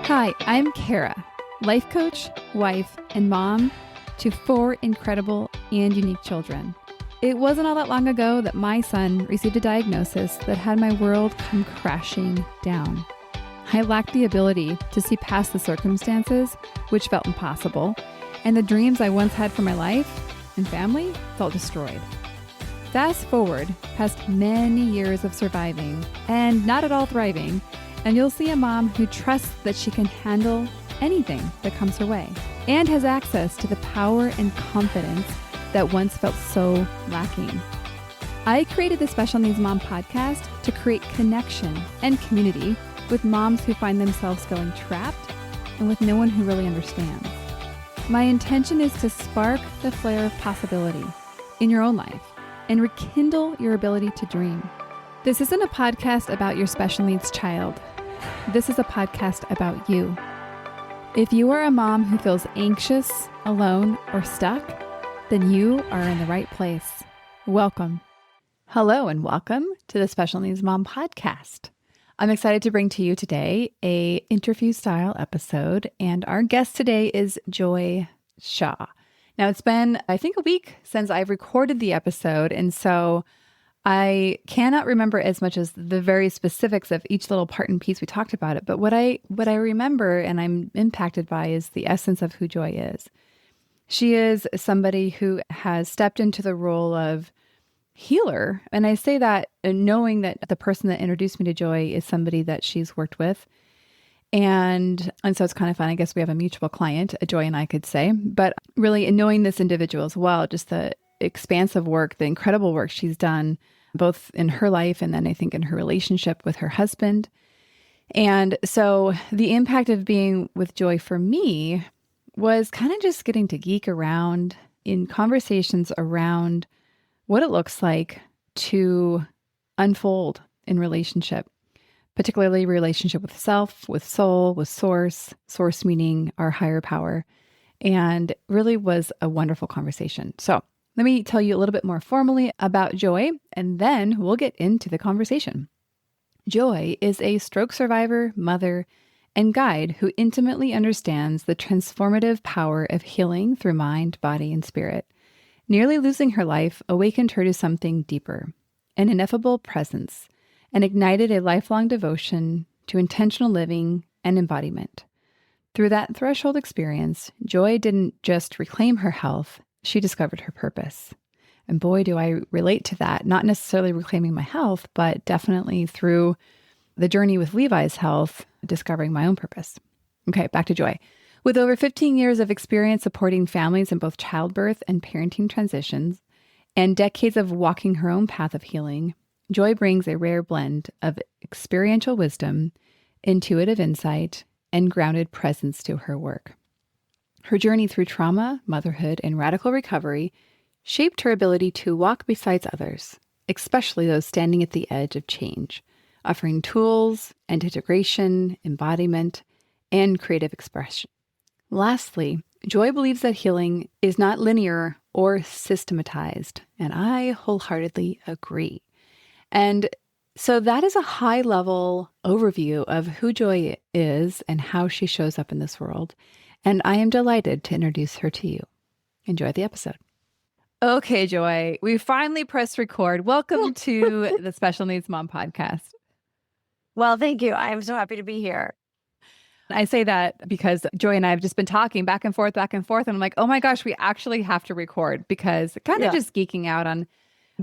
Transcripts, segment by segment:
Hi, I'm Kara, life coach, wife, and mom to 4 incredible and unique children. It wasn't all that long ago that my son received a diagnosis that had my world come crashing down. I lacked the ability to see past the circumstances, which felt impossible, and the dreams I once had for my life and family felt destroyed. Fast forward past many years of surviving and not at all thriving, and you'll see a mom who trusts that she can handle anything that comes her way and has access to the power and confidence that once felt so lacking. I created the Special Needs Mom podcast to create connection and community with moms who find themselves feeling trapped and with no one who really understands. My intention is to spark the flare of possibility in your own life and rekindle your ability to dream. This isn't a podcast about your special needs child. This is a podcast about you. If you are a mom who feels anxious, alone, or stuck, then you are in the right place. Welcome. Hello and welcome to the Special Needs Mom podcast. I'm excited to bring to you today a interview style episode, and our guest today is Joy Shaw. Now it's been, I think, a week since I've recorded the episode, and so I cannot remember as much as the very specifics of each little part and piece we talked about it. But what I remember and I'm impacted by is the essence of who Joy is. She is somebody who has stepped into the role of healer. And I say that knowing that the person that introduced me to Joy is somebody that she's worked with. And so it's kind of fun. I guess we have a mutual client, Joy and I could say. But really in knowing this individual as well, just the expansive work, the incredible work she's done, both in her life and then I think in her relationship with her husband. And so the impact of being with Joy for me was kind of just getting to geek around in conversations around what it looks like to unfold in relationship, particularly relationship with self, with soul, with source meaning our higher power, and really was a wonderful conversation. So let me tell you a little bit more formally about Joy, and then we'll get into the conversation. Joy is a stroke survivor, mother, and guide who intimately understands the transformative power of healing through mind, body, and spirit. Nearly losing her life awakened her to something deeper, an ineffable presence, and ignited a lifelong devotion to intentional living and embodiment. Through that threshold experience, Joy didn't just reclaim her health, she discovered her purpose. And boy, do I relate to that, not necessarily reclaiming my health, but definitely through the journey with Levi's health, discovering my own purpose. Okay, back to Joy. With over 15 years of experience supporting families in both childbirth and parenting transitions, and decades of walking her own path of healing, Joy brings a rare blend of experiential wisdom, intuitive insight, and grounded presence to her work. Her journey through trauma, motherhood, and radical recovery shaped her ability to walk beside others, especially those standing at the edge of change, offering tools and integration, embodiment, and creative expression. Lastly, Joy believes that healing is not linear or systematized, and I wholeheartedly agree. And so that is a high-level overview of who Joy is and how she shows up in this world. And I am delighted to introduce her to you. Enjoy the episode. Okay, Joy, we finally pressed record. Welcome to the Special Needs Mom podcast. Well, thank you. I am so happy to be here. I say that because Joy and I have just been talking back and forth. And I'm like, oh my gosh, we actually have to record because kind of just geeking out on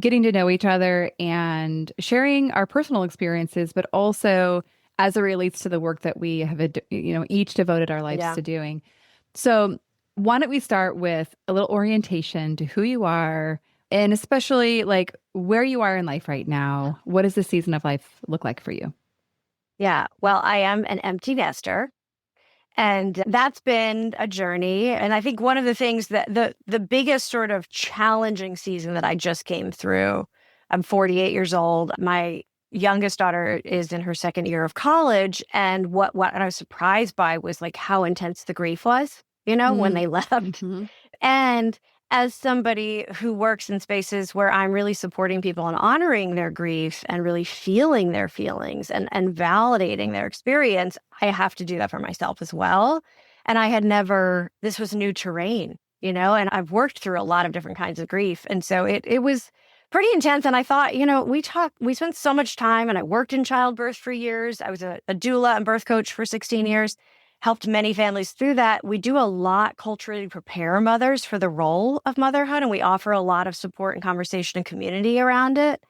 getting to know each other and sharing our personal experiences, but also as it relates to the work that we have, each devoted our lives to doing. So why don't we start with a little orientation to who you are and especially like where you are in life right now. What does the season of life look like for you? Yeah, well, I am an empty nester, and that's been a journey. And I think one of the things that the biggest sort of challenging season that I just came through, I'm 48 years old. My youngest daughter is in her second year of college. And what I was surprised by was like how intense the grief was, when they left. Mm-hmm. And as somebody who works in spaces where I'm really supporting people and honoring their grief and really feeling their feelings and validating their experience, I have to do that for myself as well. And I had never, this was new terrain, and I've worked through a lot of different kinds of grief. And so it was pretty intense. And I thought, we spent so much time, and I worked in childbirth for years. I was a doula and birth coach for 16 years. Helped many families through that. We do a lot culturally to prepare mothers for the role of motherhood, and we offer a lot of support and conversation and community around it.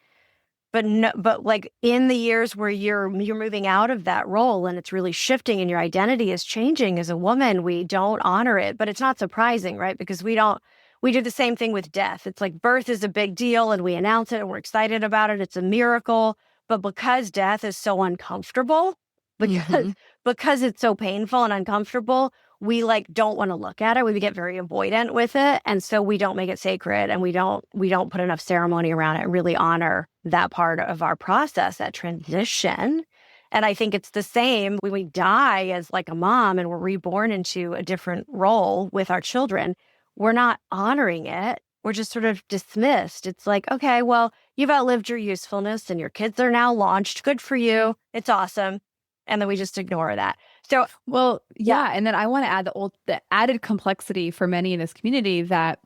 But like in the years where you're moving out of that role and it's really shifting and your identity is changing as a woman, we don't honor it. But it's not surprising, right? Because we do the same thing with death. It's like birth is a big deal and we announce it and we're excited about it. It's a miracle. But because death is so uncomfortable, because it's so painful and uncomfortable, we don't want to look at it. We get very avoidant with it. And so we don't make it sacred, and we don't put enough ceremony around it and really honor that part of our process, that transition. And I think it's the same when we die as like a mom and we're reborn into a different role with our children. We're not honoring it. We're just sort of dismissed. It's like, okay, well, you've outlived your usefulness and your kids are now launched. Good for you. It's awesome. And then we just ignore that. So, well, yeah. And then I want to add the added complexity for many in this community that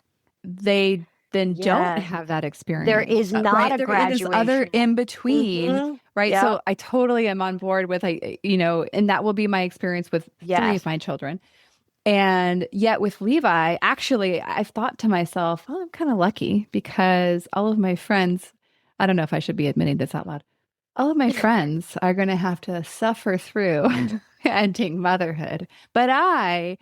they then don't have that experience. There is not a graduation. There's other in between, right? Yeah. So I totally am on board with, and that will be my experience with 3 of my children. And yet with Levi, actually, I've thought to myself, well, I'm kind of lucky because all of my friends, I don't know if I should be admitting this out loud, all of my friends are going to have to suffer through ending motherhood, but I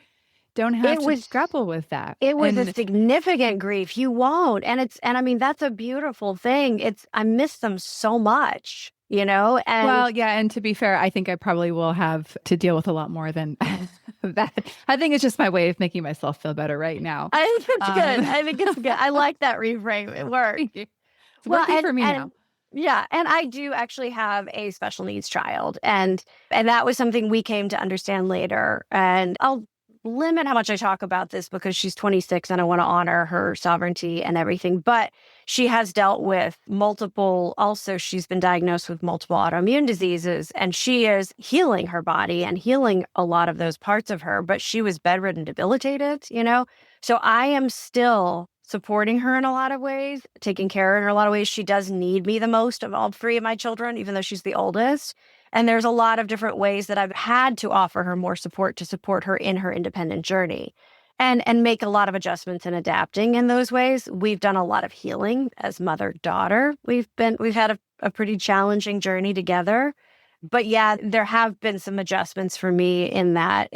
don't have to grapple with that. It was a significant grief. You won't. And I mean, that's a beautiful thing. I miss them so much, And well, yeah. And to be fair, I think I probably will have to deal with a lot more than that. I think it's just my way of making myself feel better right now. I think it's good. I think it's good. I like that reframe. It works. It's working for me now. Yeah. And I do actually have a special needs child. And that was something we came to understand later. And I'll limit how much I talk about this because she's 26 and I want to honor her sovereignty and everything. But she has dealt with she's been diagnosed with multiple autoimmune diseases, and she is healing her body and healing a lot of those parts of her. But she was bedridden, debilitated, So I am still supporting her in a lot of ways, taking care of her in a lot of ways. She does need me the most of all 3 of my children, even though she's the oldest. And there's a lot of different ways that I've had to offer her more support to support her in her independent journey and make a lot of adjustments and adapting in those ways. We've done a lot of healing as mother-daughter. We've had a pretty challenging journey together. But yeah, there have been some adjustments for me in that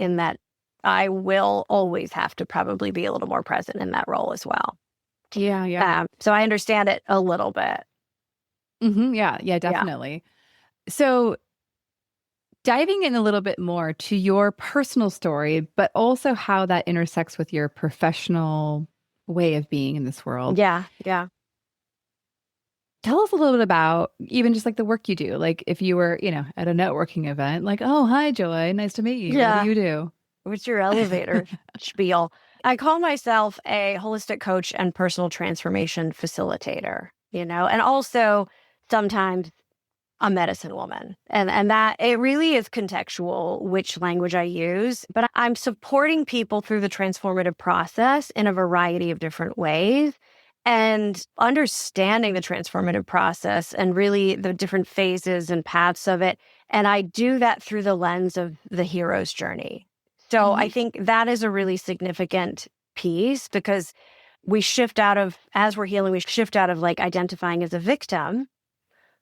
I will always have to probably be a little more present in that role as well. Yeah. So I understand it a little bit. Yeah, definitely. Yeah. So diving in a little bit more to your personal story, but also how that intersects with your professional way of being in this world. Yeah. Tell us a little bit about even just like the work you do. Like if you were, at a networking event, like, oh, hi, Joy. Nice to meet you. Yeah. What do you do? What's your elevator spiel? I call myself a holistic coach and personal transformation facilitator, and also sometimes a medicine woman. And that it really is contextual which language I use, but I'm supporting people through the transformative process in a variety of different ways and understanding the transformative process and really the different phases and paths of it. And I do that through the lens of the hero's journey. So I think that is a really significant piece because as we're healing, we shift out of like identifying as a victim.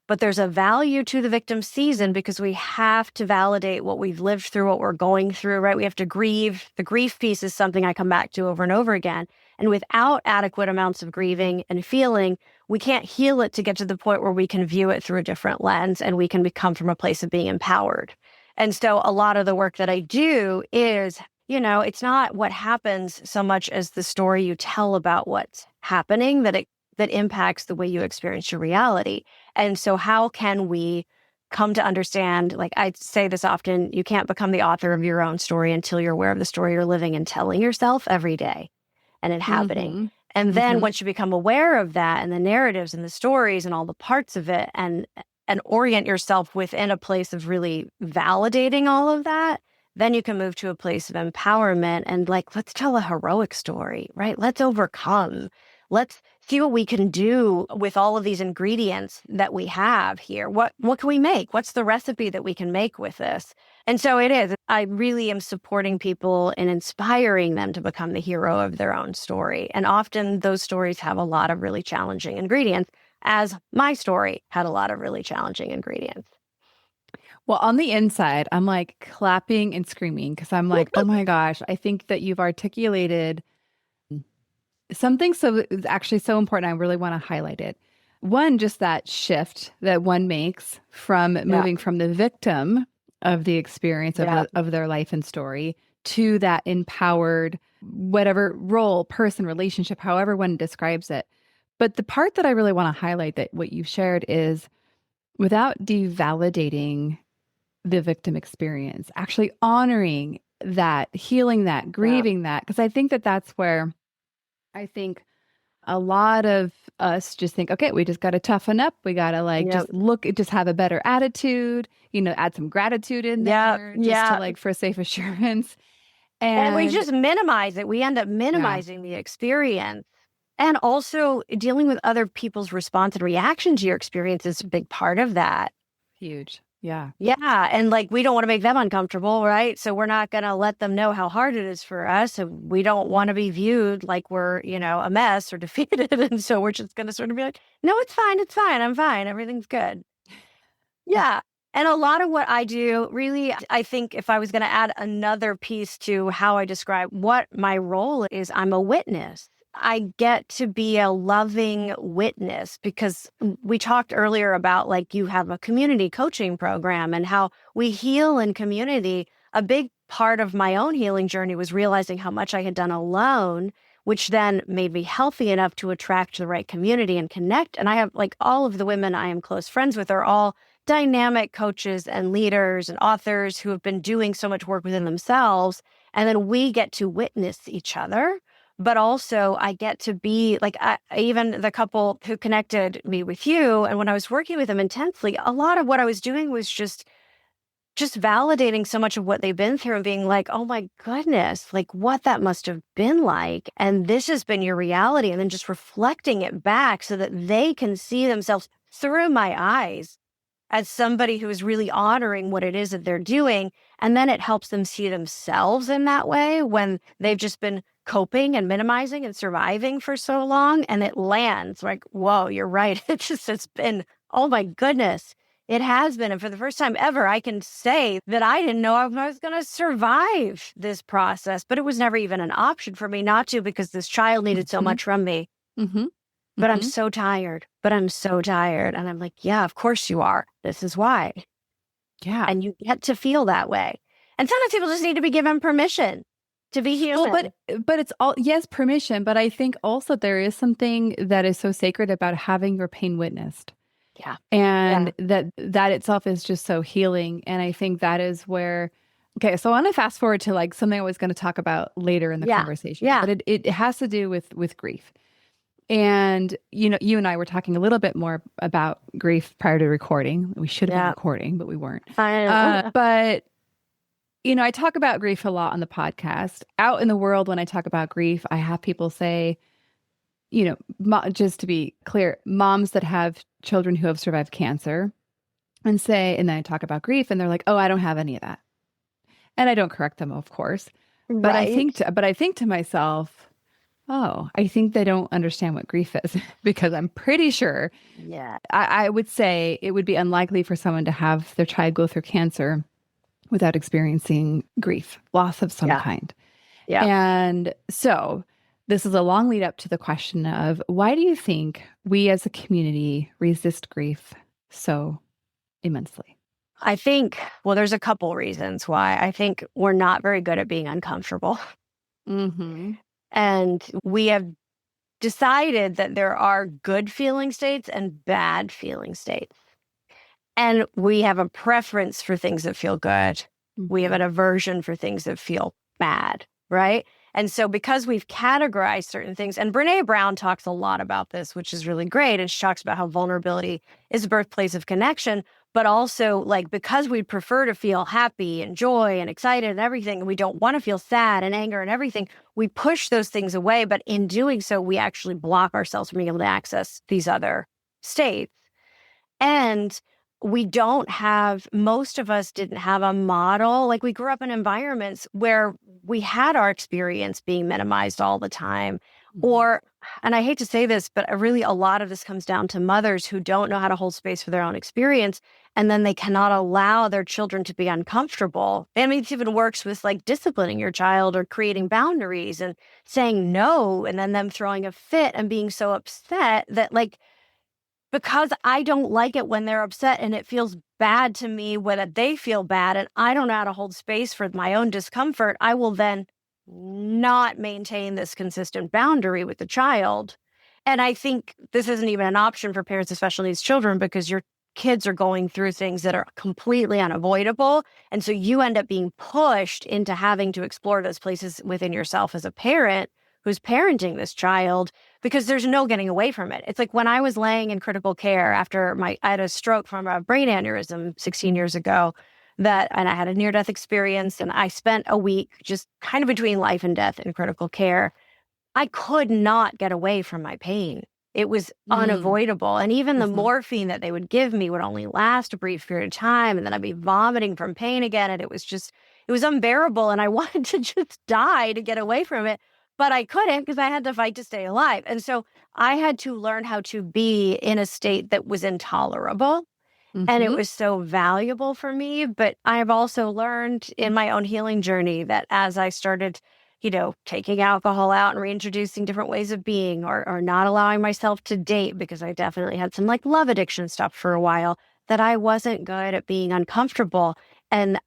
But there's a value to the victim season because we have to validate what we've lived through, what we're going through, right? We have to grieve. The grief piece is something I come back to over and over again. And without adequate amounts of grieving and feeling, we can't heal it to get to the point where we can view it through a different lens and we can come from a place of being empowered. And so a lot of the work that I do is, it's not what happens so much as the story you tell about what's happening that impacts the way you experience your reality. And so how can we come to understand, like I say this often, you can't become the author of your own story until you're aware of the story you're living and telling yourself every day and inhabiting. And then Mm-hmm. once you become aware of that and the narratives and the stories and all the parts of it and orient yourself within a place of really validating all of that, then you can move to a place of empowerment and like, let's tell a heroic story, right? Let's overcome. Let's see what we can do with all of these ingredients that we have here. What can we make? What's the recipe that we can make with this? And so it is. I really am supporting people and inspiring them to become the hero of their own story. And often those stories have a lot of really challenging ingredients, as my story had a lot of really challenging ingredients. Well, on the inside, I'm like clapping and screaming because I'm like, oh my gosh, I think that you've articulated something so actually so important. I really want to highlight it. One, just that shift that one makes from moving from the victim of the experience of their life and story to that empowered, whatever role, person, relationship, however one describes it. But the part that I really want to highlight that what you've shared is without devalidating the victim experience, actually honoring that, healing that, grieving that. Because I think that that's where I think a lot of us just think, okay, we just got to toughen up. We got to like just have a better attitude, add some gratitude in there just to like for safe assurance. And we just minimize it. We end up minimizing the experience. And also dealing with other people's response and reaction to your experience is a big part of that. Huge. Yeah. Yeah. And like, we don't want to make them uncomfortable, right? So we're not going to let them know how hard it is for us. And we don't want to be viewed like we're, a mess or defeated. And so we're just going to sort of be like, no, it's fine. It's fine. I'm fine. Everything's good. Yeah. And a lot of what I do, really, I think if I was going to add another piece to how I describe what my role is, I'm a witness. I get to be a loving witness because we talked earlier about like you have a community coaching program and how we heal in community. A big part of my own healing journey was realizing how much I had done alone, which then made me healthy enough to attract the right community and connect. And I have like all of the women I am close friends with are all dynamic coaches and leaders and authors who have been doing so much work within themselves. And then we get to witness each other. But also I get to be like, even the couple who connected me with you. And when I was working with them intensely, a lot of what I was doing was just validating so much of what they've been through and being like, oh my goodness, like what that must have been like. And this has been your reality. And then just reflecting it back so that they can see themselves through my eyes as somebody who is really honoring what it is that they're doing. And then it helps them see themselves in that way when they've just been coping and minimizing and surviving for so long. And it lands like, whoa, you're right. It's been, oh my goodness, it has been. And for the first time ever, I can say that I didn't know I was going to survive this process, but it was never even an option for me not to because this child needed so much from me. But I'm so tired. And I'm like, yeah, of course you are. This is why. Yeah. And you get to feel that way. And sometimes people just need to be given permission to be human. Well, but it's all, yes, permission. But I think also there is something that is so sacred about having your pain witnessed. Yeah. And that itself is just so healing. And I think that is where, okay, so I want to fast forward to like something I was going to talk about later in the conversation. Yeah. But it has to do with grief. And, you and I were talking a little bit more about grief prior to recording. We should have been recording, but we weren't. But, I talk about grief a lot on the podcast. Out in the world, when I talk about grief, I have people say, just to be clear, moms that have children who have survived cancer and then I talk about grief and they're like, oh, I don't have any of that. And I don't correct them, of course. But I think to myself, oh, I think they don't understand what grief is because I'm pretty sure I would say it would be unlikely for someone to have their child go through cancer without experiencing grief, loss of some kind. Yeah. And so this is a long lead up to the question of why do you think we as a community resist grief so immensely? I think, there's a couple reasons why. I think we're not very good at being uncomfortable. And we have decided that there are good feeling states and bad feeling states. And we have a preference for things that feel good. We have an aversion for things that feel bad, right? And so because we've categorized certain things, and Brene Brown talks a lot about this, which is really great. And she talks about how vulnerability is the birthplace of connection, but also like because we prefer to feel happy and joy and excited and everything, and we don't want to feel sad and anger and everything, we push those things away. But in doing so, we actually block ourselves from being able to access these other states. And most of us didn't have a model. Like we grew up in environments where we had our experience being minimized all the time. And I hate to say this, but really a lot of this comes down to mothers who don't know how to hold space for their own experience. And then they cannot allow their children to be uncomfortable. I mean, it even works with like disciplining your child or creating boundaries and saying no, and then them throwing a fit and being so upset that like, because I don't like it when they're upset and it feels bad to me when they feel bad and I don't know how to hold space for my own discomfort, I will then not maintain this consistent boundary with the child. And I think this isn't even an option for parents of special needs children because your kids are going through things that are completely unavoidable. And so you end up being pushed into having to explore those places within yourself as a parent who's parenting this child, because there's no getting away from it. It's like when I was laying in critical care after I had a stroke from a brain aneurysm 16 years ago, and I had a near-death experience, and I spent a week just kind of between life and death in critical care. I could not get away from my pain. It was unavoidable. And even the morphine that they would give me would only last a brief period of time, and then I'd be vomiting from pain again. And it was unbearable. And I wanted to just die to get away from it. But I couldn't because I had to fight to stay alive. And so I had to learn how to be in a state that was intolerable. And it was so valuable for me. But I've also learned in my own healing journey that as I started, taking alcohol out and reintroducing different ways of being or not allowing myself to date, because I definitely had some like love addiction stuff for a while, that I wasn't good at being uncomfortable. And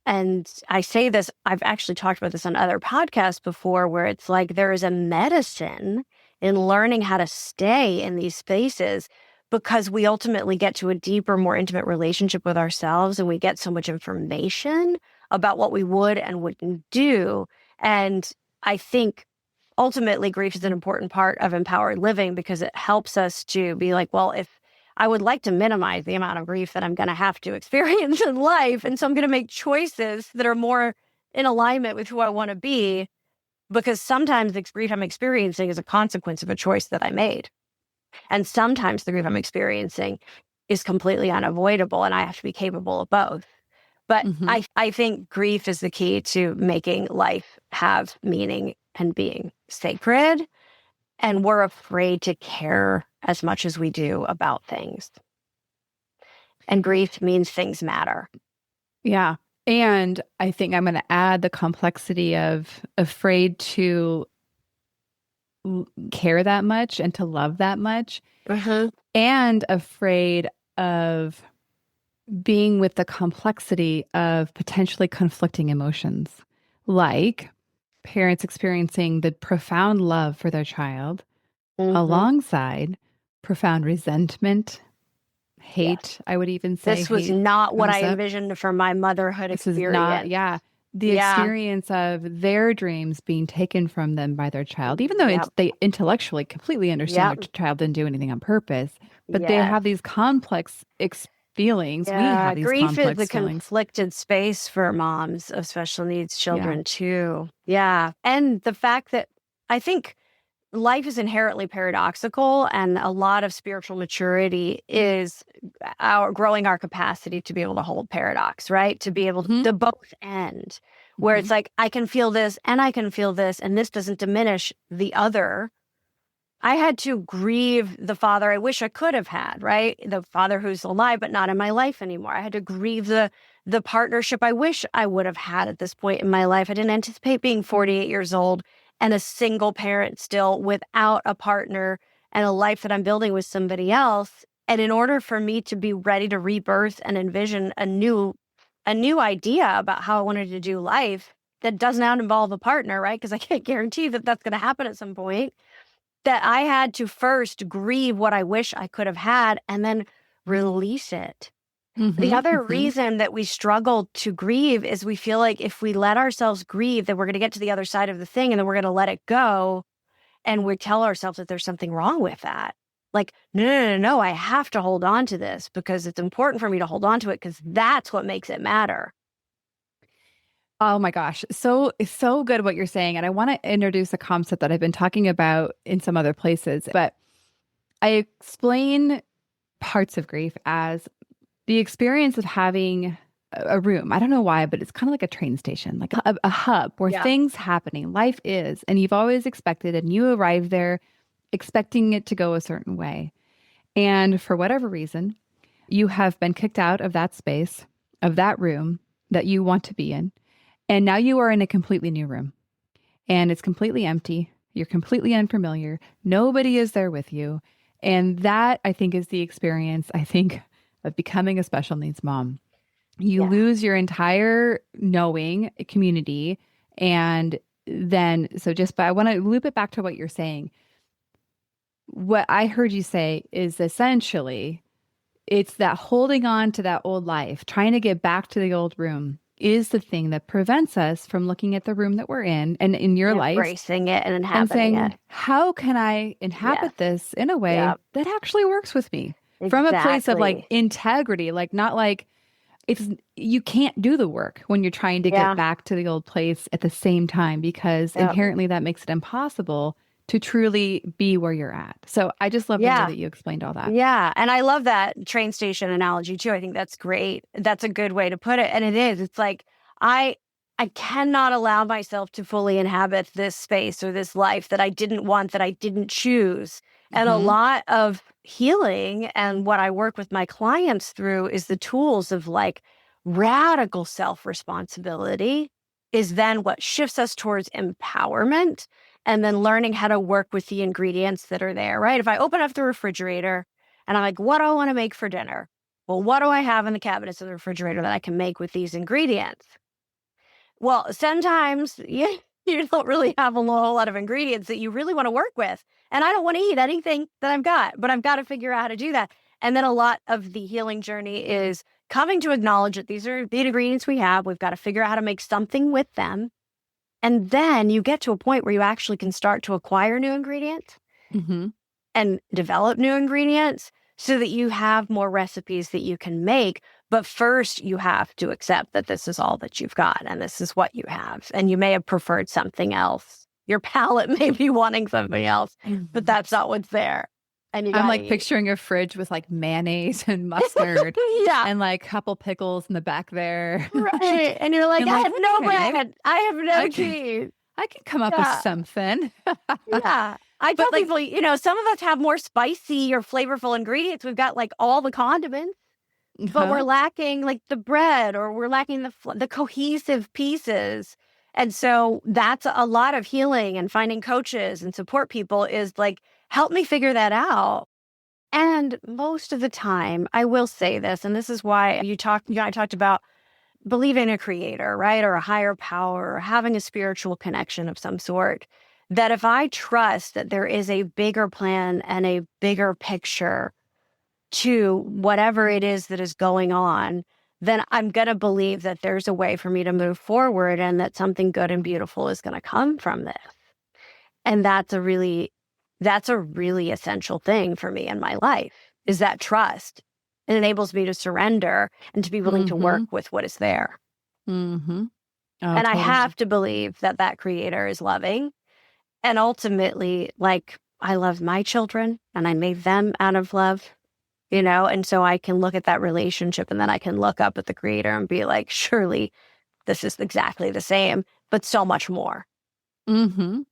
I say this, I've actually talked about this on other podcasts before, where it's like there is a medicine in learning how to stay in these spaces, because we ultimately get to a deeper, more intimate relationship with ourselves, and we get so much information about what we would and wouldn't do. And I think ultimately grief is an important part of empowered living, because it helps us to be like, well, if I would like to minimize the amount of grief that I'm going to have to experience in life. And so I'm going to make choices that are more in alignment with who I want to be, because sometimes the grief I'm experiencing is a consequence of a choice that I made. And sometimes the grief I'm experiencing is completely unavoidable, and I have to be capable of both. But I think grief is the key to making life have meaning and being sacred. And we're afraid to care as much as we do about things. And grief means things matter. Yeah. And I think I'm going to add the complexity of afraid to care that much and to love that much, and afraid of being with the complexity of potentially conflicting emotions, like parents experiencing the profound love for their child alongside profound resentment, hate. I would even say this was not what I envisioned for my motherhood experience. The experience of their dreams being taken from them by their child, even though they intellectually completely understand their child didn't do anything on purpose, but they have these complex feelings. We have these grief complex is a feelings. Conflicted space for moms of special needs children too. Yeah. And the fact that I think life is inherently paradoxical, and a lot of spiritual maturity is growing our capacity to be able to hold paradox, right? To be able to both end, where it's like, I can feel this and I can feel this, and this doesn't diminish the other. I had to grieve the father I wish I could have had, right? The father who's alive but not in my life anymore. I had to grieve the partnership I wish I would have had at this point in my life. I didn't anticipate being 48 years old and a single parent still without a partner and a life that I'm building with somebody else. And in order for me to be ready to rebirth and envision a new idea about how I wanted to do life that does not involve a partner, right? Because I can't guarantee that that's going to happen at some point, that I had to first grieve what I wish I could have had and then release it The other Mm-hmm. reason that we struggle to grieve is we feel like if we let ourselves grieve, that we're going to get to the other side of the thing and then we're going to let it go. And we tell ourselves that there's something wrong with that. Like, no, I have to hold on to this because it's important for me to hold on to it because that's what makes it matter. Oh my gosh. So good what you're saying. And I want to introduce a concept that I've been talking about in some other places, but I explain parts of grief as the experience of having a room. I don't know why, but it's kind of like a train station, like a hub where Yeah. things happening, life is, and you've always expected, and you arrive there expecting it to go a certain way. And for whatever reason, you have been kicked out of that space, of that room that you want to be in. And now you are in a completely new room and it's completely empty. You're completely unfamiliar. Nobody is there with you. And that, I think, is the experience, I think, of becoming a special needs mom. You Yeah. lose your entire knowing community. And then, but I want to loop it back to what you're saying. What I heard you say is essentially it's that holding on to that old life, trying to get back to the old room is the thing that prevents us from looking at the room that we're in and in your life, embracing it and and inhabiting saying, it. how can I inhabit this in a way Yep. that actually works with me from a place of like Exactly. integrity, like not like you can't do the work when you're trying to Yeah. get back to the old place at the same time, because Yep. inherently that makes it impossible to truly be where you're at. So I just love the way Yeah. that you explained all that. Yeah. And I love that train station analogy too. I think that's great. That's a good way to put it. And it is. It's like I cannot allow myself to fully inhabit this space or this life that I didn't want, that I didn't choose. And a Mhm. lot of healing and what I work with my clients through is the tools of like radical self-responsibility is then what shifts us towards empowerment and then learning how to work with the ingredients that are there, right? If I open up the refrigerator and I'm like, what do I want to make for dinner? Well, what do I have in the cabinets of the refrigerator that I can make with these ingredients? Well, sometimes you don't really have a whole lot of ingredients that you really want to work with. And I don't want to eat anything that I've got, but I've got to figure out how to do that. And then a lot of the healing journey is coming to acknowledge that these are the ingredients we have. We've got to figure out how to make something with them. And then you get to a point where you actually can start to acquire new ingredients Mhm. and develop new ingredients so that you have more recipes that you can make. But first, you have to accept that this is all that you've got and this is what you have. And you may have preferred something else. Your palate may be wanting something else, but that's not what's there. And I'm like picturing a fridge with like mayonnaise and mustard yeah. and like a couple pickles in the back there. Right. And you're like, And I like, have no okay, bread. I have no I can- cheese. I can come up with Yeah. something. Yeah. I tell But, like- people, some of us have more spicy or flavorful ingredients. We've got like all the condiments, but we're lacking like the bread, or we're lacking the cohesive pieces. And so that's a lot of healing, and finding coaches and support people is like, help me figure that out. And most of the time, I will say this, and this is why I talked about believing in a creator, right? Or a higher power, or having a spiritual connection of some sort. That if I trust that there is a bigger plan and a bigger picture to whatever it is that is going on, then I'm going to believe that there's a way for me to move forward and that something good and beautiful is going to come from this. And that's a really essential thing for me in my life, is that trust. It enables me to surrender and to be willing to work with what is there. Mm-hmm. Oh, And I totally. have to believe that that creator is loving. And ultimately, like, I love my children and I made them out of love, and so I can look at that relationship and then I can look up at the creator and be like, surely this is exactly the same, but so much more. Mm-hmm.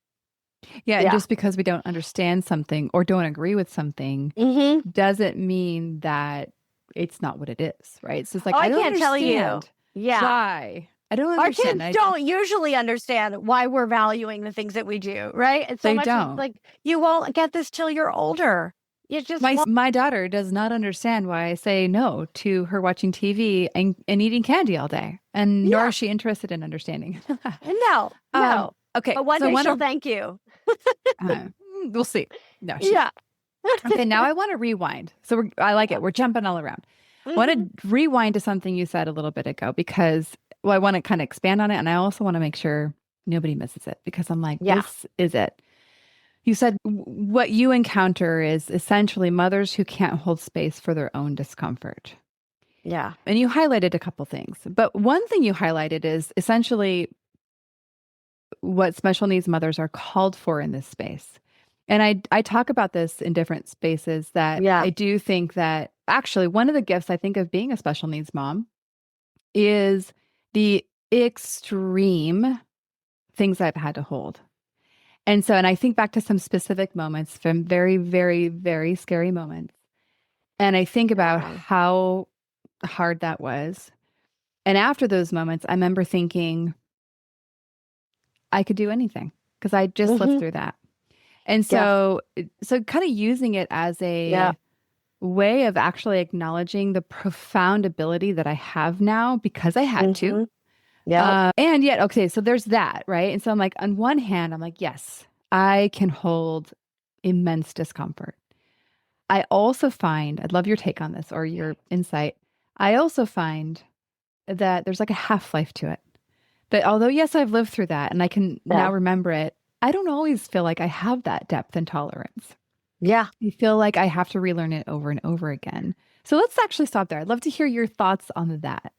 Yeah, and Yeah. just because we don't understand something or don't agree with something Mm-hmm. doesn't mean that it's not what it is, right? So it's like, Oh, I don't can't tell you. understand Yeah. why. I don't Our understand. kids don't usually understand why we're valuing the things that we do, right? It's so They much don't. like, you won't get this till you're older. You just My daughter does not understand why I say no to her watching TV and eating candy all day, and nor Yeah. is she interested in understanding. no. Okay, But one so day one she'll of- thank you. we'll see. No, Yeah. Okay, now I want to rewind. So I like it. We're jumping all around. I want to rewind to something you said a little bit ago because, well, I want to kind of expand on it. And I also want to make sure nobody misses it because I'm like, Yeah. this is it. You said what you encounter is essentially mothers who can't hold space for their own discomfort. Yeah. And you highlighted a couple things. But one thing you highlighted is essentially what special needs mothers are called for in this space. And I talk about this in different spaces that Yeah. I do think that actually one of the gifts I think of being a special needs mom is the extreme things I've had to hold. And so, and I think back to some specific moments from very, very, very scary moments. And I think about how hard that was. And after those moments, I remember thinking I could do anything because I just lived through that. And so, so kind of using it as a way of actually acknowledging the profound ability that I have now because I had to. Yeah. And yet, okay, so there's that, right? And so I'm like, on one hand, I'm like, yes, I can hold immense discomfort. I also find, I'd love your take on this or your insight. I also find that there's like a half-life to it. That although, yes, I've lived through that and I can now remember it, I don't always feel like I have that depth and tolerance. Yeah. I feel like I have to relearn it over and over again. So let's actually stop there. I'd love to hear your thoughts on that.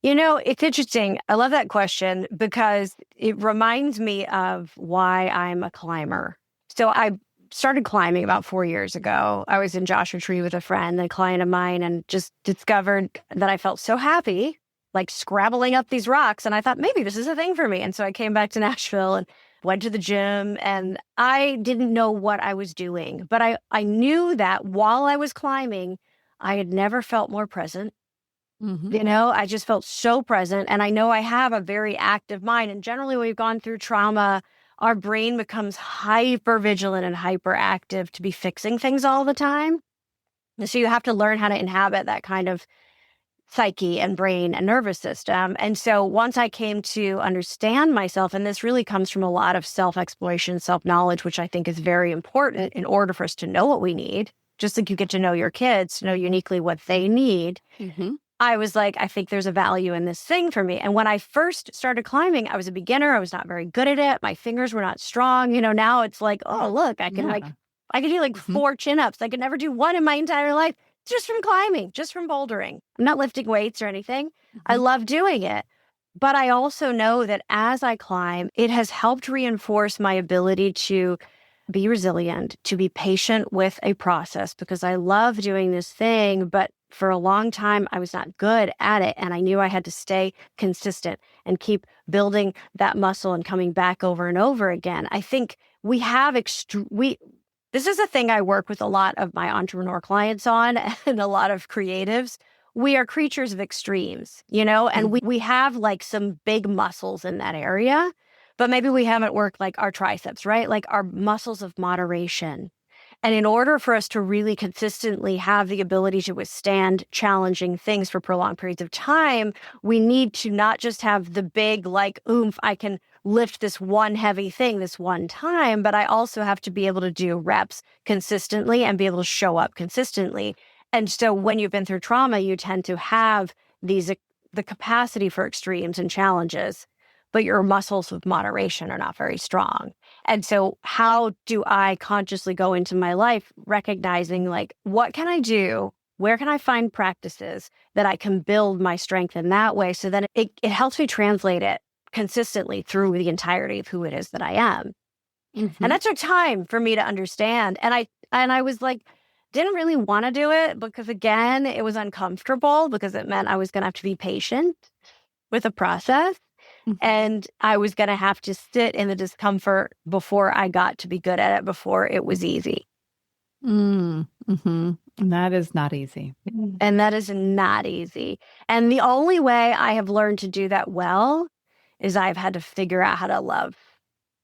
You know, it's interesting. I love that question because it reminds me of why I'm a climber. So I started climbing about 4 years ago. I was in Joshua Tree with a friend, a client of mine, and just discovered that I felt so happy, like scrabbling up these rocks. And I thought, maybe this is a thing for me. And so I came back to Nashville and went to the gym, and I didn't know what I was doing. But I knew that while I was climbing, I had never felt more present. You know, I just felt so present. And I know I have a very active mind. And generally, when we've gone through trauma, our brain becomes hyper vigilant and hyperactive to be fixing things all the time. And so you have to learn how to inhabit that kind of psyche and brain and nervous system. And so once I came to understand myself, and this really comes from a lot of self-exploration, self-knowledge, which I think is very important in order for us to know what we need, just like you get to know your kids, to know uniquely what they need. I was like, I think there's a value in this thing for me. And when I first started climbing, I was a beginner. I was not very good at it. My fingers were not strong. You know, now it's like, oh, look, I can I can do like 4 chin-ups. I could never do one in my entire life just from climbing, just from bouldering. I'm not lifting weights or anything. I love doing it. But I also know that as I climb, it has helped reinforce my ability to be resilient, to be patient with a process because I love doing this thing, but for a long time, I was not good at it. And I knew I had to stay consistent and keep building that muscle and coming back over and over again. I think we have this is a thing I work with a lot of my entrepreneur clients on and a lot of creatives. We are creatures of extremes, you know, and we have like some big muscles in that area, but maybe we haven't worked like our triceps, right? Like our muscles of moderation. And in order for us to really consistently have the ability to withstand challenging things for prolonged periods of time, we need to not just have the big, like, oomph, I can lift this one heavy thing this one time, but I also have to be able to do reps consistently and be able to show up consistently. And so when you've been through trauma, you tend to have the capacity for extremes and challenges, but your muscles of moderation are not very strong. And so how do I consciously go into my life recognizing like, what can I do? Where can I find practices that I can build my strength in that way? So then it helps me translate it consistently through the entirety of who it is that I am. And that took time for me to understand. And I was like, didn't really want to do it because again, it was uncomfortable because it meant I was going to have to be patient with the process. And I was going to have to sit in the discomfort before I got to be good at it, before it was easy. And that is not easy. And that is not easy. And the only way I have learned to do that well is I've had to figure out how to love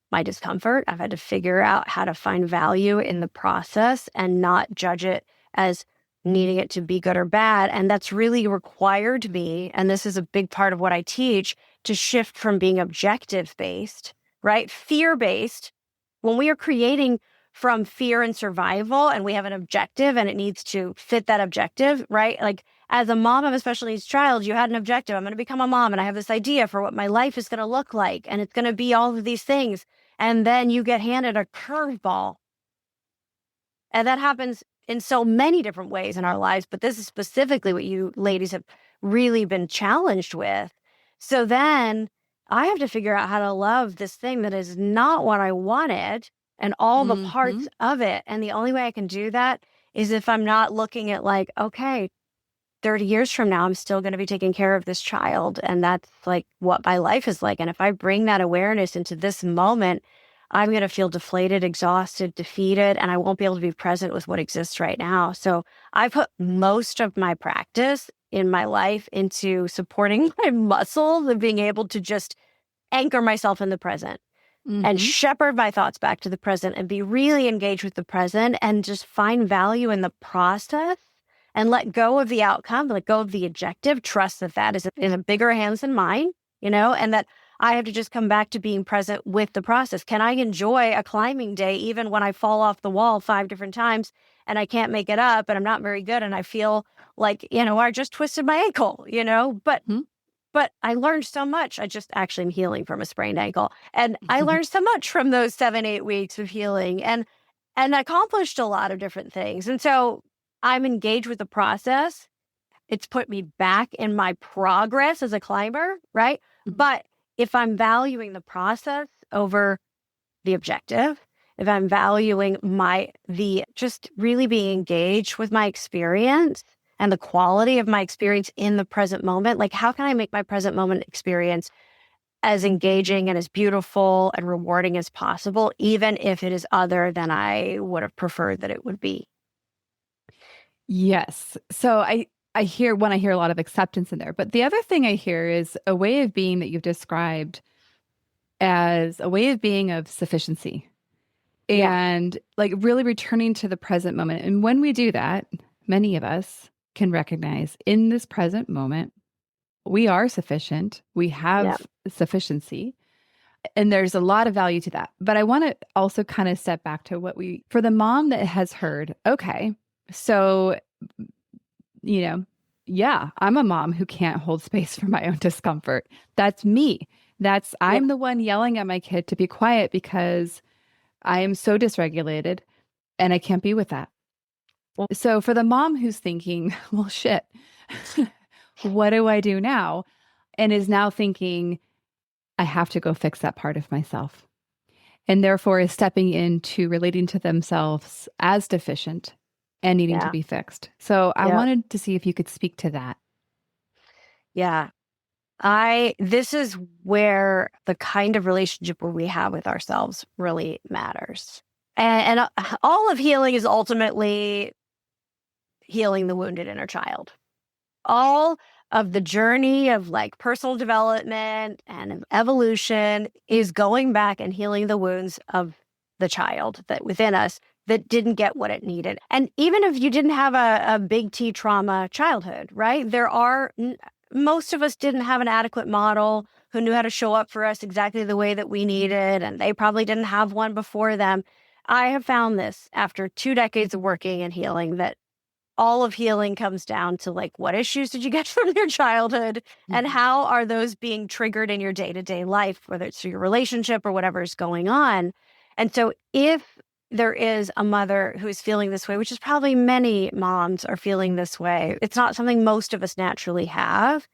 my discomfort. I've had to figure out how to find value in the process and not judge it as needing it to be good or bad. And that's really required me, and this is a big part of what I teach, to shift from being objective-based, right? Fear-based. When we are creating from fear and survival, and we have an objective and it needs to fit that objective, right? Like as a mom of a special needs child, you had an objective. I'm going to become a mom and I have this idea for what my life is going to look like. And it's going to be all of these things. And then you get handed a curveball. And that happens in so many different ways in our lives. But this is specifically what you ladies have really been challenged with. So then I have to figure out how to love this thing that is not what I wanted and all the parts of it. And the only way I can do that is if I'm not looking at like, okay, 30 years from now, I'm still going to be taking care of this child. And that's like what my life is like. And if I bring that awareness into this moment, I'm going to feel deflated, exhausted, defeated, and I won't be able to be present with what exists right now. So I put most of my practice in my life into supporting my muscles and being able to just anchor myself in the present and shepherd my thoughts back to the present and be really engaged with the present and just find value in the process and let go of the outcome, let go of the objective, trust that that is in a bigger hands than mine, and that I have to just come back to being present with the process. Can I enjoy a climbing day even when I fall off the wall 5 different times and I can't make it up and I'm not very good and I feel like, I just twisted my ankle, But I learned so much. I just actually am healing from a sprained ankle. And I learned so much from those 7-8 weeks of healing and accomplished a lot of different things. And so I'm engaged with the process. It's put me back in my progress as a climber, right? But if I'm valuing the process over the objective, if I'm valuing just really being engaged with my experience and the quality of my experience in the present moment, like how can I make my present moment experience as engaging and as beautiful and rewarding as possible, even if it is other than I would have preferred that it would be? Yes. So I hear a lot of acceptance in there. But the other thing I hear is a way of being that you've described as a way of being of sufficiency and like really returning to the present moment. And when we do that, many of us can recognize in this present moment, we are sufficient. We have sufficiency. And there's a lot of value to that. But I want to also kind of step back to for the mom that has heard, okay, so I'm a mom who can't hold space for my own discomfort. That's me. I'm the one yelling at my kid to be quiet because I am so dysregulated and I can't be with that. So for the mom who's thinking, well, shit, what do I do now? And is now thinking, I have to go fix that part of myself. And therefore is stepping into relating to themselves as deficient and needing to be fixed. So I wanted to see if you could speak to that. Yeah. This is where the kind of relationship where we have with ourselves really matters. And all of healing is ultimately healing the wounded inner child. All of the journey of like personal development and of evolution is going back and healing the wounds of the child that within us that didn't get what it needed. And even if you didn't have a big T trauma childhood, right? Most of us didn't have an adequate model who knew how to show up for us exactly the way that we needed, and they probably didn't have one before them. I have found this after 2 decades of working and healing that all of healing comes down to like, what issues did you get from your childhood and how are those being triggered in your day-to-day life, whether it's through your relationship or whatever is going on. And so if there is a mother who is feeling this way, which is probably many moms are feeling this way, it's not something most of us naturally have.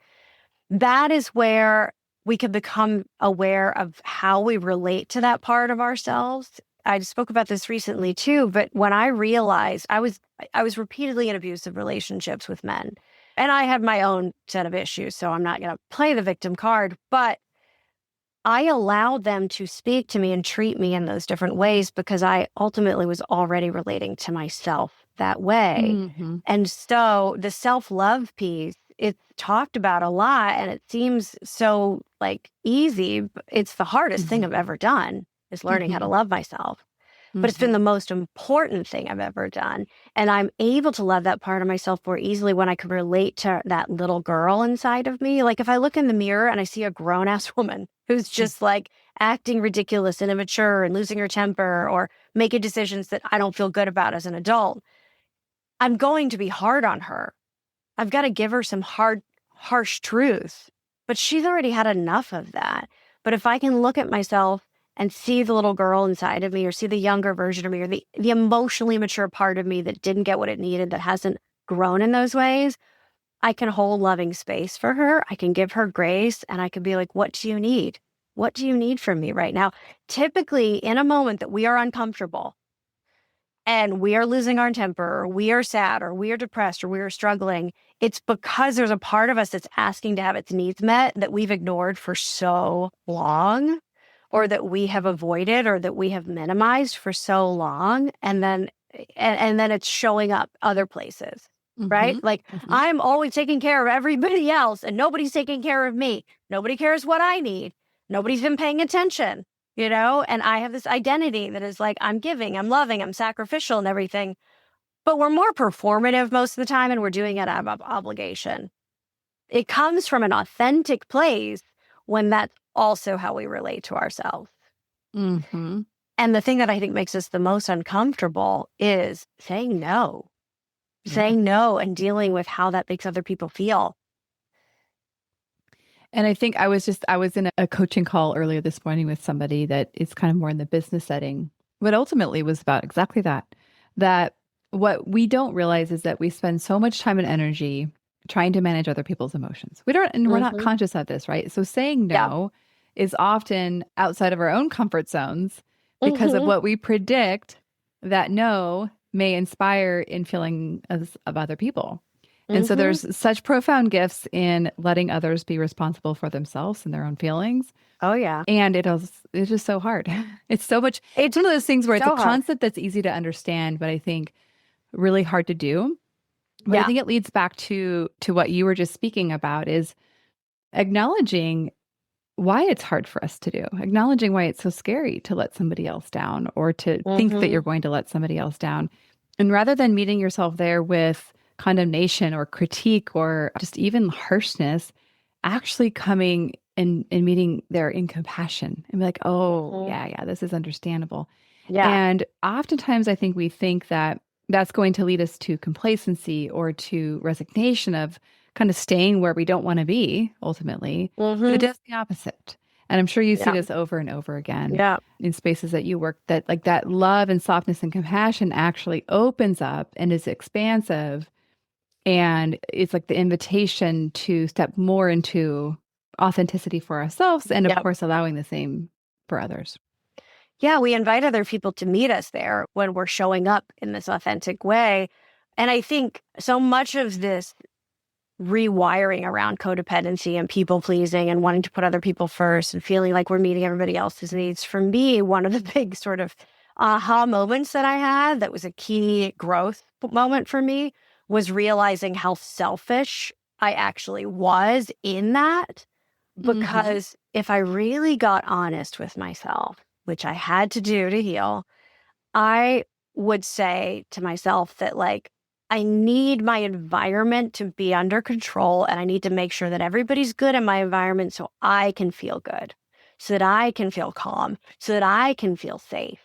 That is where we can become aware of how we relate to that part of ourselves. I spoke about this recently too, but when I realized I was repeatedly in abusive relationships with men, and I had my own set of issues, so I'm not going to play the victim card, but I allowed them to speak to me and treat me in those different ways because I ultimately was already relating to myself that way. And so the self-love piece, it's talked about a lot and it seems so like easy, but it's the hardest thing I've ever done is learning how to love myself. But it's been the most important thing I've ever done. And I'm able to love that part of myself more easily when I can relate to that little girl inside of me. Like if I look in the mirror and I see a grown-ass woman who's just like acting ridiculous and immature and losing her temper or making decisions that I don't feel good about as an adult, I'm going to be hard on her. I've got to give her some hard, harsh truth. But she's already had enough of that. But if I can look at myself and see the little girl inside of me, or see the younger version of me, or the emotionally mature part of me that didn't get what it needed, that hasn't grown in those ways, I can hold loving space for her. I can give her grace, and I can be like, what do you need? What do you need from me right now? Typically, in a moment that we are uncomfortable and we are losing our temper, or we are sad, or we are depressed, or we are struggling, it's because there's a part of us that's asking to have its needs met that we've ignored for so long, or that we have avoided, or that we have minimized for so long. And then it's showing up other places, right? Like, I'm always taking care of everybody else and nobody's taking care of me. Nobody cares what I need. Nobody's been paying attention, you know? And I have this identity that is like, I'm giving, I'm loving, I'm sacrificial and everything. But we're more performative most of the time, and we're doing it out of obligation. It comes from an authentic place when that's also how we relate to ourselves. Mm-hmm. And the thing that I think makes us the most uncomfortable is saying no. Saying no and dealing with how that makes other people feel. And I think I was in a coaching call earlier this morning with somebody that is kind of more in the business setting, but ultimately was about exactly that what we don't realize is that we spend so much time and energy trying to manage other people's emotions. We're not conscious of this, right? So saying no is often outside of our own comfort zones because of what we predict that no may inspire in feeling of other people. And so there's such profound gifts in letting others be responsible for themselves and their own feelings. Oh, yeah. And it's just so hard. It's one of those things where it's a concept that's easy to understand, but I think really hard to do. But I think it leads back to what you were just speaking about, is acknowledging why it's hard for us to do, acknowledging why it's so scary to let somebody else down, or to think that you're going to let somebody else down. And rather than meeting yourself there with condemnation or critique or just even harshness, actually coming and meeting there in compassion and be like, oh, yeah, this is understandable. Yeah. And oftentimes I think we think that that's going to lead us to complacency or to resignation of kind of staying where we don't want to be ultimately. But it does the opposite. And I'm sure you see this over and over again in spaces that you work, that like that love and softness and compassion actually opens up and is expansive. And it's like the invitation to step more into authenticity for ourselves, and of course, allowing the same for others. Yeah, we invite other people to meet us there when we're showing up in this authentic way. And I think so much of this rewiring around codependency and people pleasing and wanting to put other people first and feeling like we're meeting everybody else's needs, for me, one of the big sort of aha moments that I had that was a key growth moment for me was realizing how selfish I actually was in that. Because if I really got honest with myself, which I had to do to heal, I would say to myself that, like, I need my environment to be under control, and I need to make sure that everybody's good in my environment so I can feel good, so that I can feel calm, so that I can feel safe.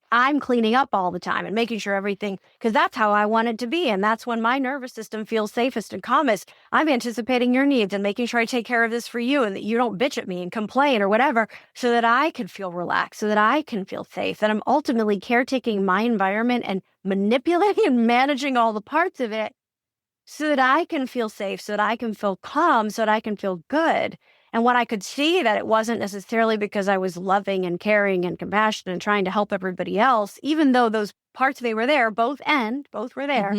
I'm cleaning up all the time and making sure everything, because that's how I want it to be. And that's when my nervous system feels safest and calmest. I'm anticipating your needs and making sure I take care of this for you and that you don't bitch at me and complain or whatever, so that I can feel relaxed, so that I can feel safe. That I'm ultimately caretaking my environment and manipulating and managing all the parts of it so that I can feel safe, so that I can feel calm, so that I can feel good. And when I could see that it wasn't necessarily because I was loving and caring and compassionate and trying to help everybody else, even though those parts of me were there, both were there,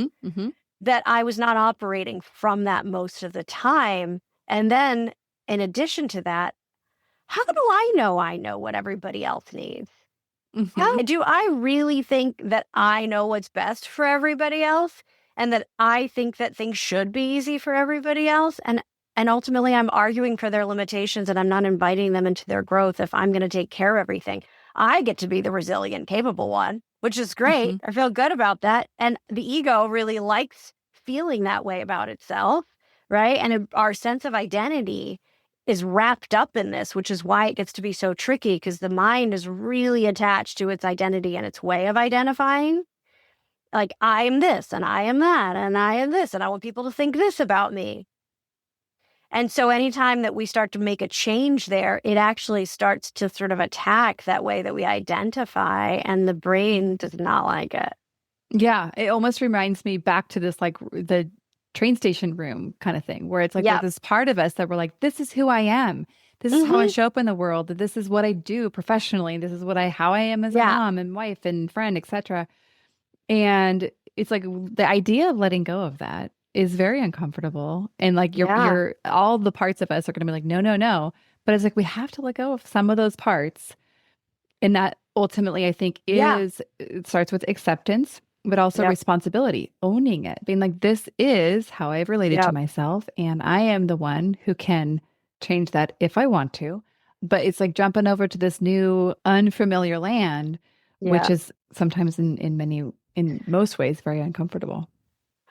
that I was not operating from that most of the time. And then in addition to that, how do I know what everybody else needs? How do I really think that I know what's best for everybody else, and that I think that things should be easy for everybody else? And ultimately, I'm arguing for their limitations, and I'm not inviting them into their growth if I'm going to take care of everything. I get to be the resilient, capable one, which is great. I feel good about that. And the ego really likes feeling that way about itself, right? And our sense of identity is wrapped up in this, which is why it gets to be so tricky, because the mind is really attached to its identity and its way of identifying. Like, I am this and I am that and I am this and I want people to think this about me. And so anytime that we start to make a change there, it actually starts to sort of attack that way that we identify, and the brain does not like it. Yeah, it almost reminds me back to this, like the train station room kind of thing, where it's like Yep. there's this part of us that we're like, this is who I am. This is how I Mhm. show up in the world. This is what I do professionally. This is how I am as a Yeah. mom and wife and friend, etc. And it's like the idea of letting go of that is very uncomfortable. And like Yeah. you're all the parts of us are going to be like, no, no, no. But it's like we have to let go of some of those parts. And that ultimately, I think, Yeah. it starts with acceptance, but also Yep. responsibility, owning it, being like, this is how I've related to Yep. myself. And I am the one who can change that if I want to. But it's like jumping over to this new unfamiliar land, which Yeah. is sometimes in most ways, very uncomfortable.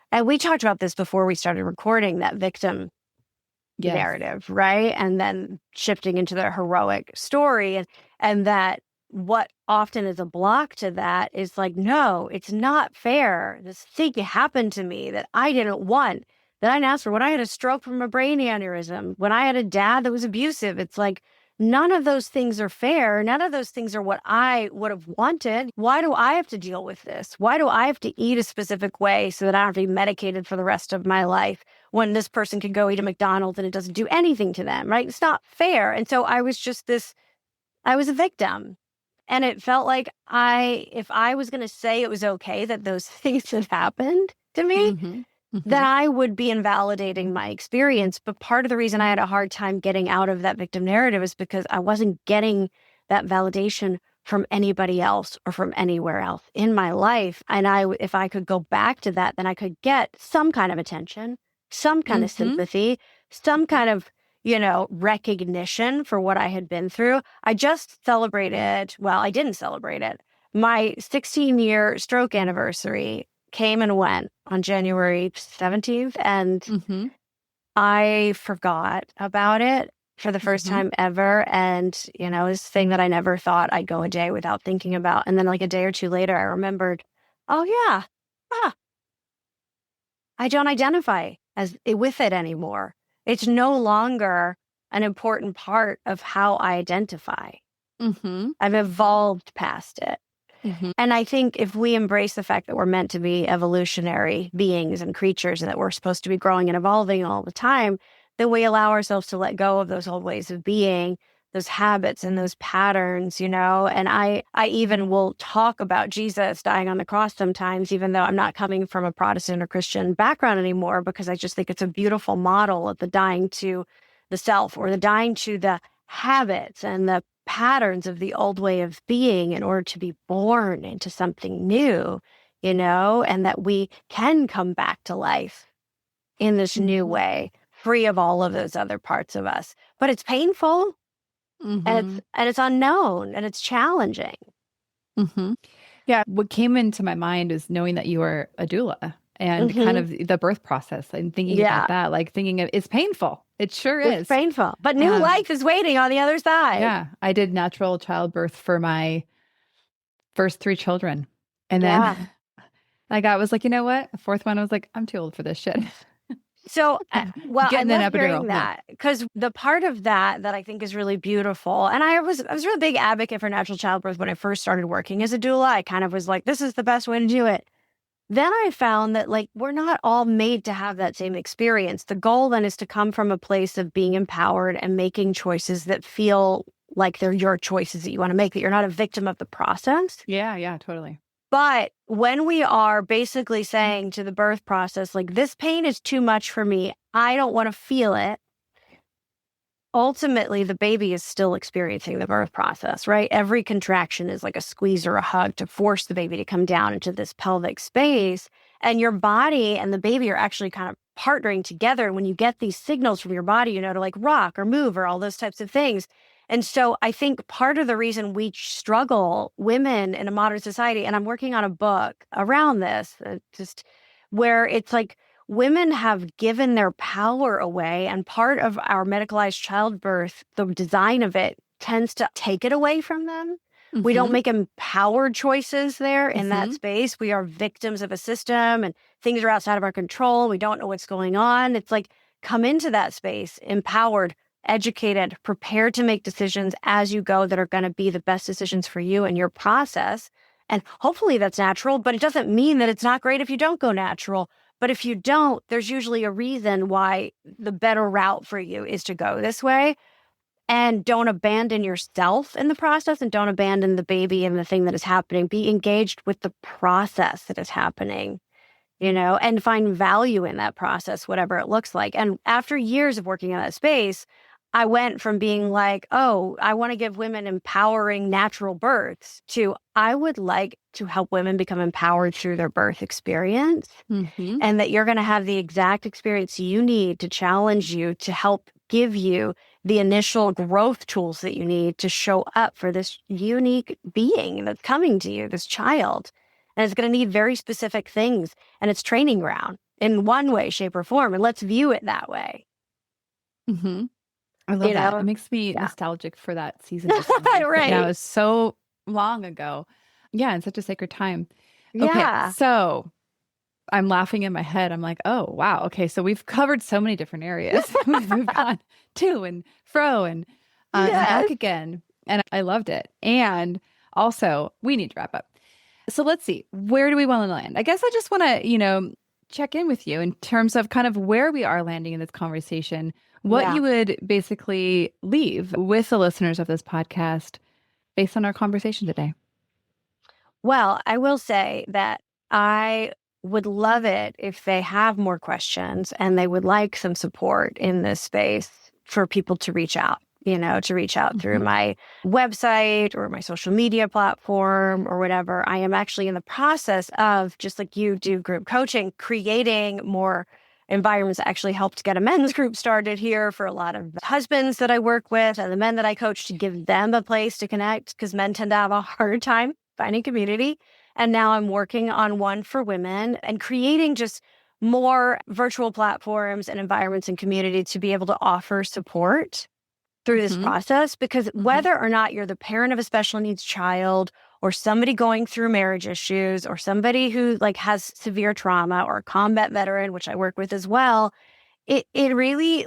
And we talked about this before we started recording, that victim Yes. narrative, right? And then shifting into the heroic story, and that what often is a block to that is like, no, it's not fair. This thing happened to me that I didn't want, that I didn't ask for. When I had a stroke from a brain aneurysm, when I had a dad that was abusive, it's like, none of those things are fair. None of those things are what I would have wanted. Why do I have to deal with this? Why do I have to eat a specific way so that I don't have to be medicated for the rest of my life, when this person can go eat a McDonald's and it doesn't do anything to them, right? It's not fair. And so I was just I was a victim. And it felt like if I was going to say it was okay that those things had happened to me, Mm-hmm. that I would be invalidating my experience. But part of the reason I had a hard time getting out of that victim narrative is because I wasn't getting that validation from anybody else or from anywhere else in my life. And if I could go back to that, then I could get some kind of attention, some kind of sympathy, some kind of, recognition for what I had been through. I just celebrated, well, I didn't celebrate it. My 16-year stroke anniversary came and went on January 17th, and I forgot about it for the first time ever. And, this thing that I never thought I'd go a day without thinking about. And then like a day or two later, I remembered, oh yeah, I don't identify with it anymore. It's no longer an important part of how I identify. I've evolved past it. And I think if we embrace the fact that we're meant to be evolutionary beings and creatures, and that we're supposed to be growing and evolving all the time, then we allow ourselves to let go of those old ways of being, those habits and those patterns, And I even will talk about Jesus dying on the cross sometimes, even though I'm not coming from a Protestant or Christian background anymore, because I just think it's a beautiful model of the dying to the self, or the dying to the habits and the patterns of the old way of being, in order to be born into something new, and that we can come back to life in this new way, free of all of those other parts of us. But it's painful, and it's unknown, and it's challenging. Yeah, what came into my mind is knowing that you are a doula, and kind of the birth process, and thinking about that, like thinking of, it's painful. It sure is. It's painful, but new life is waiting on the other side. Yeah, I did natural childbirth for my first 3 children, and then I was like, you know what? The fourth one, I was like, I'm too old for this shit. So, well, I Getting an love epidural, hearing that, because the part of that I think is really beautiful. And I was a really big advocate for natural childbirth when I first started working as a doula. I kind of was like, this is the best way to do it. Then I found that we're not all made to have that same experience. The goal then is to come from a place of being empowered and making choices that feel like they're your choices that you want to make, that you're not a victim of the process. Yeah, totally. But when we are basically saying to the birth process, like, this pain is too much for me, I don't want to feel it, ultimately the baby is still experiencing the birth process, right? Every contraction is like a squeeze or a hug to force the baby to come down into this pelvic space. And your body and the baby are actually kind of partnering together. When you get these signals from your body, to like rock or move or all those types of things. And so I think part of the reason we struggle, women in a modern society, and I'm working on a book around this, just where it's like women have given their power away. And part of our medicalized childbirth, the design of it tends to take it away from them. We don't make empowered choices there in that space. We are victims of a system and things are outside of our control. We don't know what's going on. It's like, come into that space empowered, educated, prepared to make decisions as you go that are going to be the best decisions for you and your process. And hopefully that's natural, but it doesn't mean that it's not great if you don't go natural. But if you don't, there's usually a reason why the better route for you is to go this way. And don't abandon yourself in the process, and don't abandon the baby and the thing that is happening. Be engaged with the process that is happening, and find value in that process, whatever it looks like. And after years of working in that space, I went from being like, oh, I want to give women empowering natural births to I would like to help women become empowered through their birth experience. And that you're going to have the exact experience you need to challenge you, to help give you the initial growth tools that you need to show up for this unique being that's coming to you, this child. And it's going to need very specific things. And it's training ground in one way, shape, or form. And let's view it that way. I love that. It makes me nostalgic for that season. Right. It was so long ago. Yeah, in such a sacred time. Okay, Yeah. so I'm laughing in my head. I'm like, oh, wow. Okay, so we've covered so many different areas. We've gone to and fro and back again. And I loved it. And also, we need to wrap up. So let's see. Where do we want to land? I guess I just want to, check in with you in terms of kind of where we are landing in this conversation. What you would basically leave with the listeners of this podcast based on our conversation today. Well, I will say that I would love it if they have more questions and they would like some support in this space for people to reach out, through my website or my social media platform or whatever. I am actually in the process of, just like you do group coaching, creating more environments. That actually helped get a men's group started here for a lot of the husbands that I work with and the men that I coach, to give them a place to connect, because men tend to have a hard time finding community. And now I'm working on one for women and creating just more virtual platforms and environments and community to be able to offer support through this process. Because whether or not you're the parent of a special needs child, or somebody going through marriage issues, or somebody who has severe trauma, or a combat veteran, which I work with as well, it really,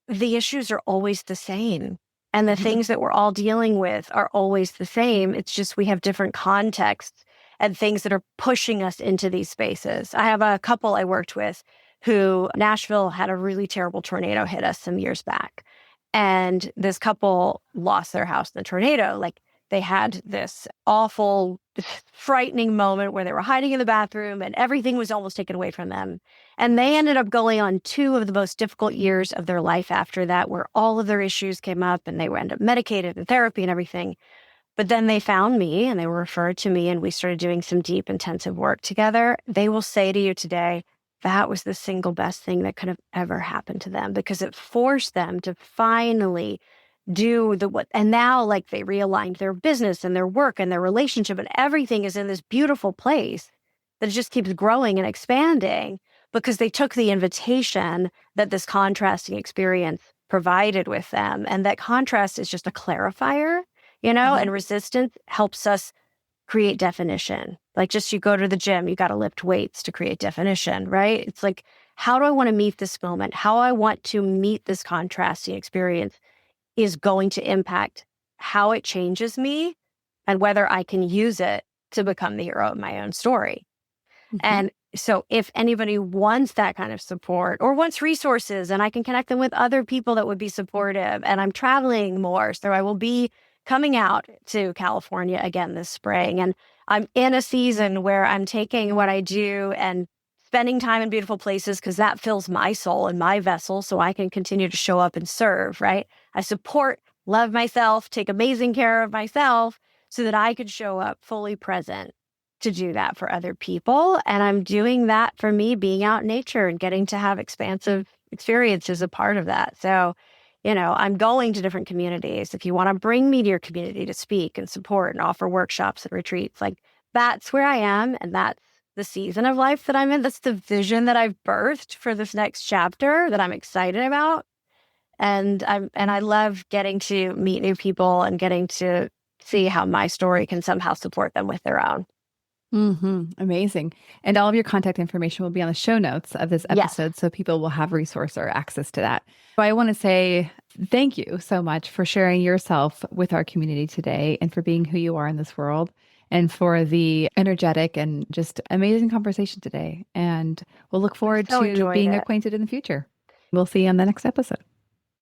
the issues are always the same. And the things that we're all dealing with are always the same. It's just we have different contexts and things that are pushing us into these spaces. I have a couple I worked with who, Nashville had a really terrible tornado hit us some years back. And this couple lost their house in the tornado. They had this awful, frightening moment where they were hiding in the bathroom and everything was almost taken away from them. And they ended up going on 2 of the most difficult years of their life after that, where all of their issues came up and they ended up medicated and therapy and everything. But then they found me and they were referred to me, and we started doing some deep, intensive work together. They will say to you today, that was the single best thing that could have ever happened to them, because it forced them to finally do and now they realigned their business and their work and their relationship, and everything is in this beautiful place that just keeps growing and expanding, because they took the invitation that this contrasting experience provided with them. And that contrast is just a clarifier, and resistance helps us create definition. You go to the gym, you got to lift weights to create definition, right? It's how do I want to meet this moment? How I want to meet this contrasting experience is going to impact how it changes me and whether I can use it to become the hero of my own story. And so if anybody wants that kind of support or wants resources, and I can connect them with other people that would be supportive, and I'm traveling more, so I will be coming out to California again this spring. And I'm in a season where I'm taking what I do and spending time in beautiful places, because that fills my soul and my vessel so I can continue to show up and serve, right? I support, love myself, take amazing care of myself so that I could show up fully present to do that for other people. And I'm doing that for me, being out in nature and getting to have expansive experiences a part of that. So, I'm going to different communities. If you want to bring me to your community to speak and support and offer workshops and retreats, that's where I am. And that's the season of life that I'm in. That's the vision that I've birthed for this next chapter that I'm excited about. And I love getting to meet new people and getting to see how my story can somehow support them with their own. Amazing. And all of your contact information will be on the show notes of this episode, Yes. so people will have resource or access to that. So I want to say thank you so much for sharing yourself with our community today and for being who you are in this world and for the energetic and just amazing conversation today. And we'll look forward So to enjoyed being it. acquainted in the future. We'll see you on the next episode.